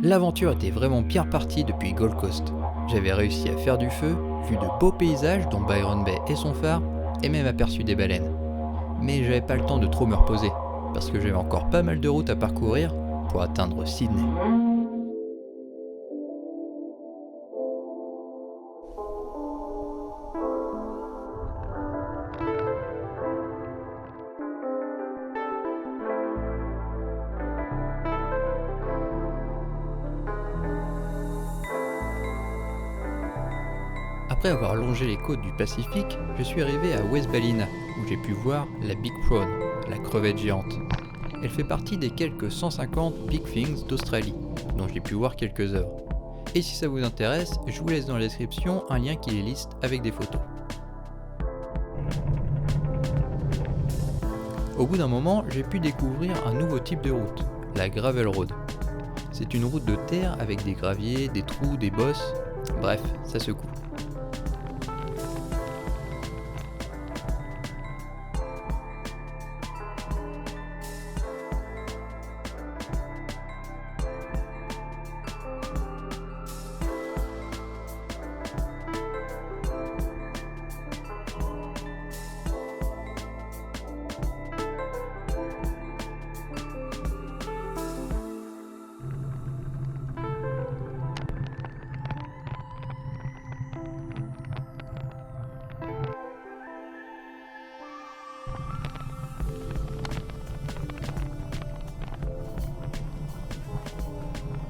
L'aventure était vraiment bien partie depuis Gold Coast. J'avais réussi à faire du feu, vu de beaux paysages dont Byron Bay et son phare, et même aperçu des baleines. Mais j'avais pas le temps de trop me reposer, parce que j'avais encore pas mal de routes à parcourir pour atteindre Sydney. Après avoir longé les côtes du Pacifique, je suis arrivé à West Ballina, où j'ai pu voir la Big Prawn, la crevette géante. Elle fait partie des quelques 150 Big Things d'Australie, dont j'ai pu voir quelques œuvres. Et si ça vous intéresse, je vous laisse dans la description un lien qui les liste avec des photos. Au bout d'un moment, j'ai pu découvrir un nouveau type de route, la Gravel Road. C'est une route de terre avec des graviers, des trous, des bosses, bref, ça secoue.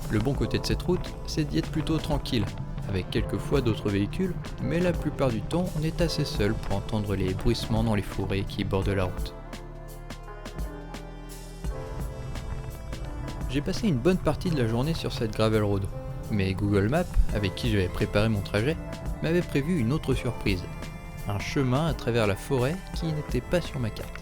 Le bon côté de cette route, c'est d'y être plutôt tranquille, avec quelquefois d'autres véhicules, mais la plupart du temps on est assez seul pour entendre les bruissements dans les forêts qui bordent la route. J'ai passé une bonne partie de la journée sur cette gravel road, mais Google Maps, avec qui j'avais préparé mon trajet, m'avait prévu une autre surprise, un chemin à travers la forêt qui n'était pas sur ma carte.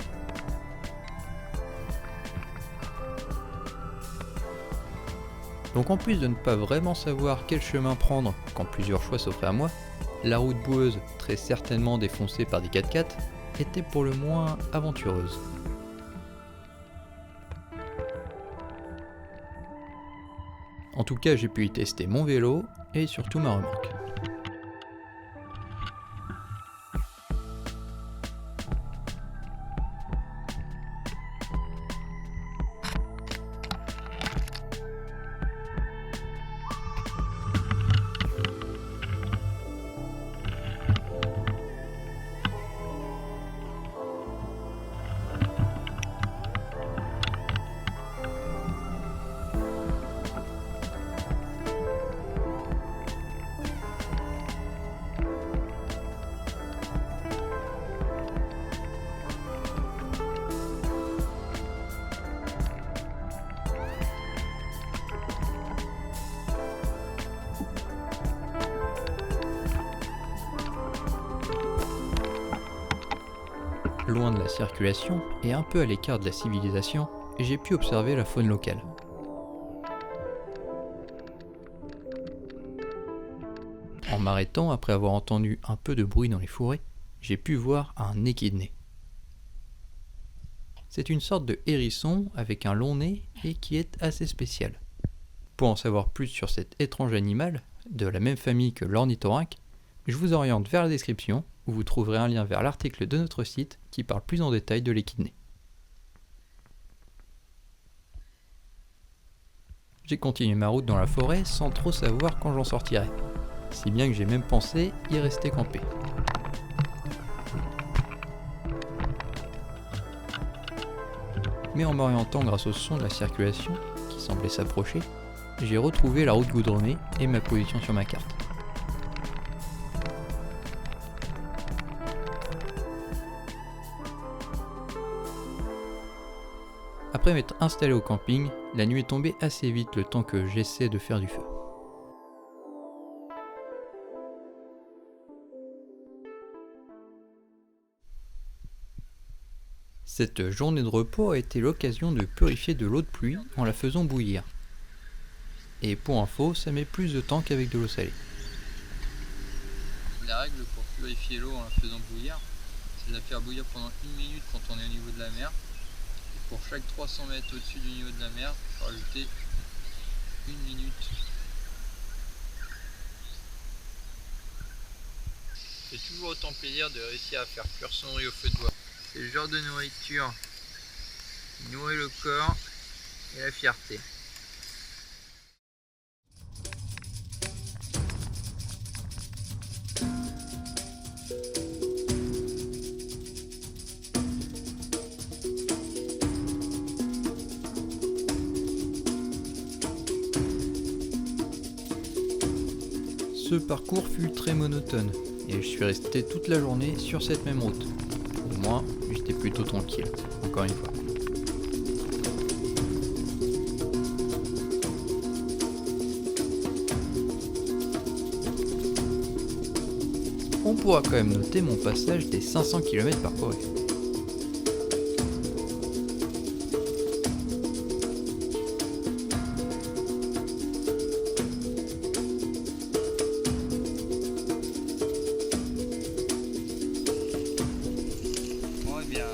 Donc en plus de ne pas vraiment savoir quel chemin prendre quand plusieurs choix s'offraient à moi, la route boueuse, très certainement défoncée par des 4x4, était pour le moins aventureuse. En tout cas, j'ai pu y tester mon vélo et surtout ma remorque. Loin de la circulation et un peu à l'écart de la civilisation, j'ai pu observer la faune locale. En m'arrêtant après avoir entendu un peu de bruit dans les forêts, j'ai pu voir un échidné. C'est une sorte de hérisson avec un long nez et qui est assez spécial. Pour en savoir plus sur cet étrange animal, de la même famille que l'ornithorynque, je vous oriente vers la description où vous trouverez un lien vers l'article de notre site qui parle plus en détail de l'échidné. J'ai continué ma route dans la forêt sans trop savoir quand j'en sortirais, si bien que j'ai même pensé y rester campé. Mais en m'orientant grâce au son de la circulation, qui semblait s'approcher, j'ai retrouvé la route goudronnée et ma position sur ma carte. Après m'être installé au camping, la nuit est tombée assez vite le temps que j'essaie de faire du feu. Cette journée de repos a été l'occasion de purifier de l'eau de pluie en la faisant bouillir. Et pour info, ça met plus de temps qu'avec de l'eau salée. La règle pour purifier l'eau en la faisant bouillir, c'est de la faire bouillir pendant 1 minute quand on est au niveau de la mer. Et pour chaque 300 mètres au-dessus du niveau de la mer, il faut rajouter 1 minute. C'est toujours autant plaisir de réussir à faire cuire son riz au feu de bois. C'est le genre de nourriture qui nourrit le corps et la fierté. Ce parcours fut très monotone et je suis resté toute la journée sur cette même route. Au moins, j'étais plutôt tranquille, encore une fois. On pourra quand même noter mon passage des 500 km parcourus. Bon, et bien,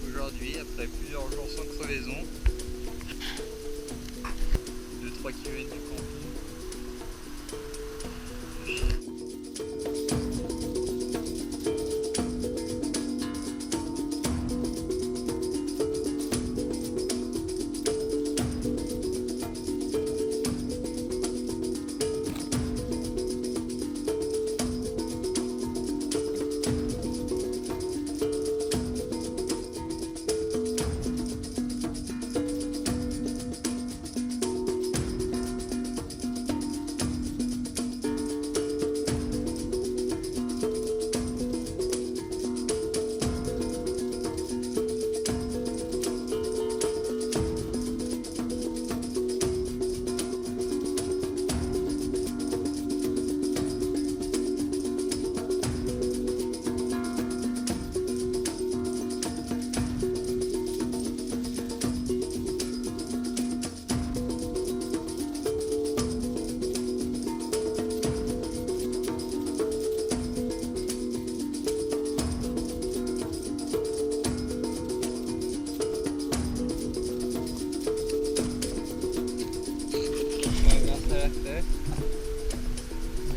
aujourd'hui, après plusieurs jours sans crevaison, 2-3 km de camping,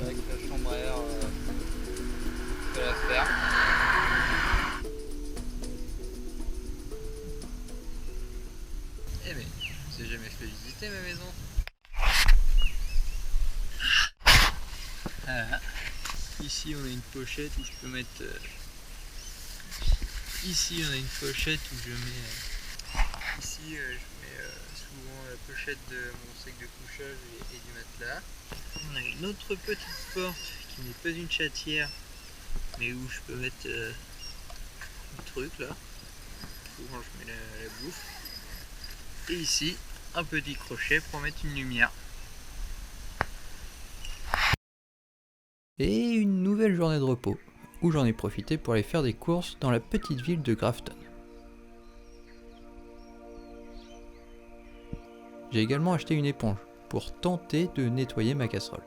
avec la chambre à air fait l'affaire. Eh mais, je t'ai jamais fait visiter ma maison. Voilà. Ici on a une pochette où je peux mettre... Ici on a une pochette où je mets... Ici je mets souvent la pochette de mon sac de couchage et du matelas. On a une autre petite porte qui n'est pas une chatière, mais où je peux mettre un truc là. Souvent je mets la bouffe. Et ici, un petit crochet pour mettre une lumière. Et une nouvelle journée de repos, où j'en ai profité pour aller faire des courses dans la petite ville de Grafton. J'ai également acheté une éponge pour tenter de nettoyer ma casserole.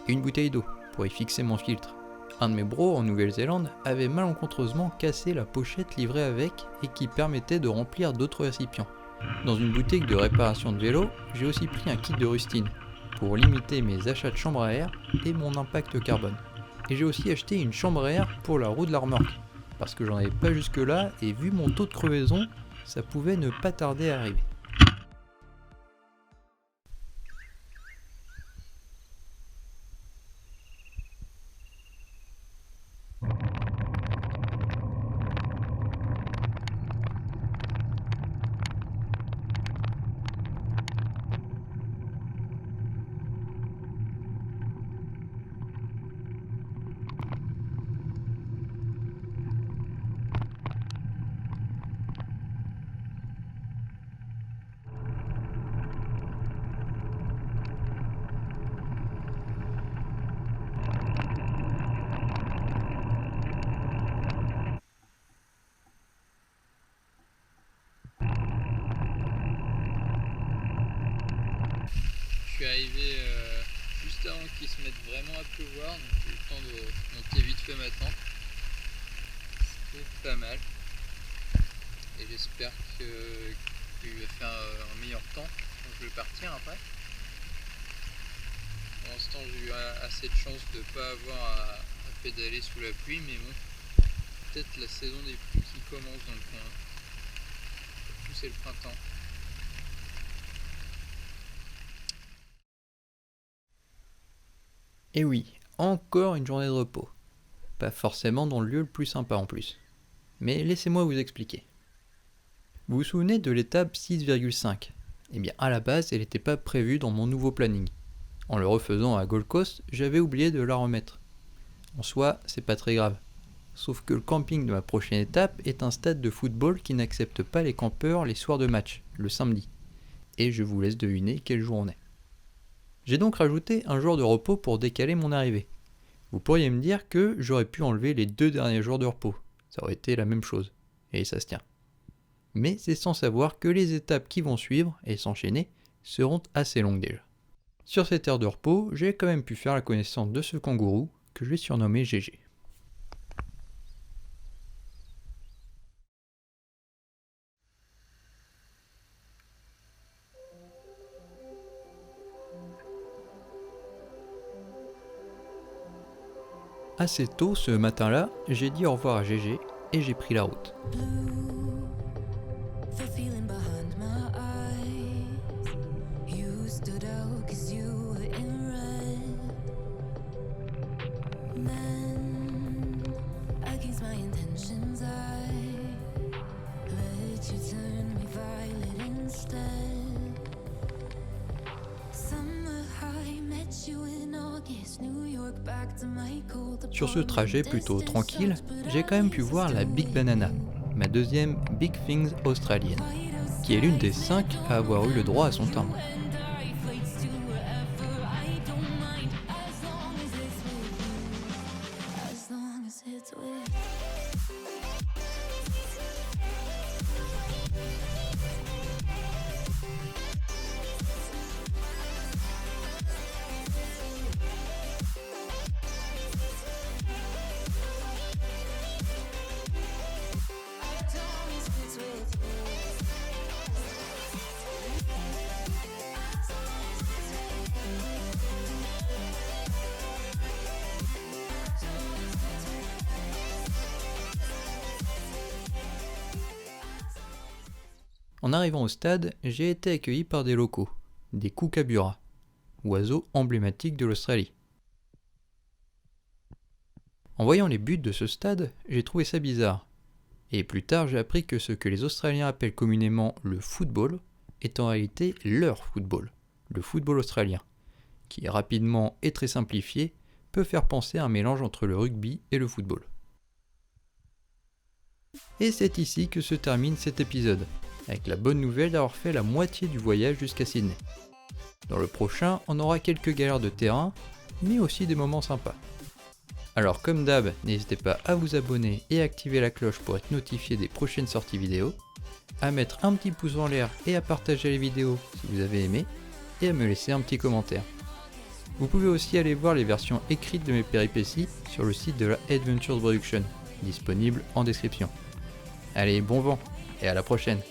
Et une bouteille d'eau pour y fixer mon filtre. Un de mes bros en Nouvelle-Zélande avait malencontreusement cassé la pochette livrée avec et qui permettait de remplir d'autres récipients. Dans une boutique de réparation de vélo, j'ai aussi pris un kit de rustine pour limiter mes achats de chambre à air et mon impact carbone. Et j'ai aussi acheté une chambre à air pour la roue de la remorque, parce que j'en avais pas jusque là et vu mon taux de crevaison, ça pouvait ne pas tarder à arriver. Je suis arrivé juste avant qu'il se mette vraiment à pleuvoir, donc j'ai eu le temps de monter vite fait ma tente. C'était pas mal. Et j'espère qu'il va faire un meilleur temps quand je vais partir après. Pour l'instant j'ai eu assez de chance de ne pas avoir à pédaler sous la pluie, mais bon, peut-être la saison des pluies qui commence dans le coin. Surtout c'est le printemps. Et oui, encore une journée de repos. Pas forcément dans le lieu le plus sympa en plus. Mais laissez-moi vous expliquer. Vous vous souvenez de l'étape 6,5 ? Eh bien à la base, elle n'était pas prévue dans mon nouveau planning. En le refaisant à Gold Coast, j'avais oublié de la remettre. En soi, c'est pas très grave. Sauf que le camping de ma prochaine étape est un stade de football qui n'accepte pas les campeurs les soirs de match, le samedi. Et je vous laisse deviner quel jour on est. J'ai donc rajouté un jour de repos pour décaler mon arrivée. Vous pourriez me dire que j'aurais pu enlever les 2 derniers jours de repos. Ça aurait été la même chose. Et ça se tient. Mais c'est sans savoir que les étapes qui vont suivre et s'enchaîner seront assez longues déjà. Sur cette heure de repos, j'ai quand même pu faire la connaissance de ce kangourou que je vais surnommer GG. Assez tôt ce matin-là, j'ai dit au revoir à GG et j'ai pris la route. Sur ce trajet plutôt tranquille, j'ai quand même pu voir la Big Banana, ma deuxième Big Things australienne, qui est l'une des 5 à avoir eu le droit à son timbre. En arrivant au stade, j'ai été accueilli par des locaux, des kookaburras, oiseaux emblématiques de l'Australie. En voyant les buts de ce stade, j'ai trouvé ça bizarre. Et plus tard, j'ai appris que ce que les Australiens appellent communément le football est en réalité leur football, le football australien, qui rapidement et très simplifié peut faire penser à un mélange entre le rugby et le football. Et c'est ici que se termine cet épisode, avec la bonne nouvelle d'avoir fait la moitié du voyage jusqu'à Sydney. Dans le prochain, on aura quelques galères de terrain, mais aussi des moments sympas. Alors comme d'hab, n'hésitez pas à vous abonner et à activer la cloche pour être notifié des prochaines sorties vidéo, à mettre un petit pouce en l'air et à partager les vidéos si vous avez aimé, et à me laisser un petit commentaire. Vous pouvez aussi aller voir les versions écrites de mes péripéties sur le site de la Adventures Production, disponible en description. Allez, bon vent, et à la prochaine!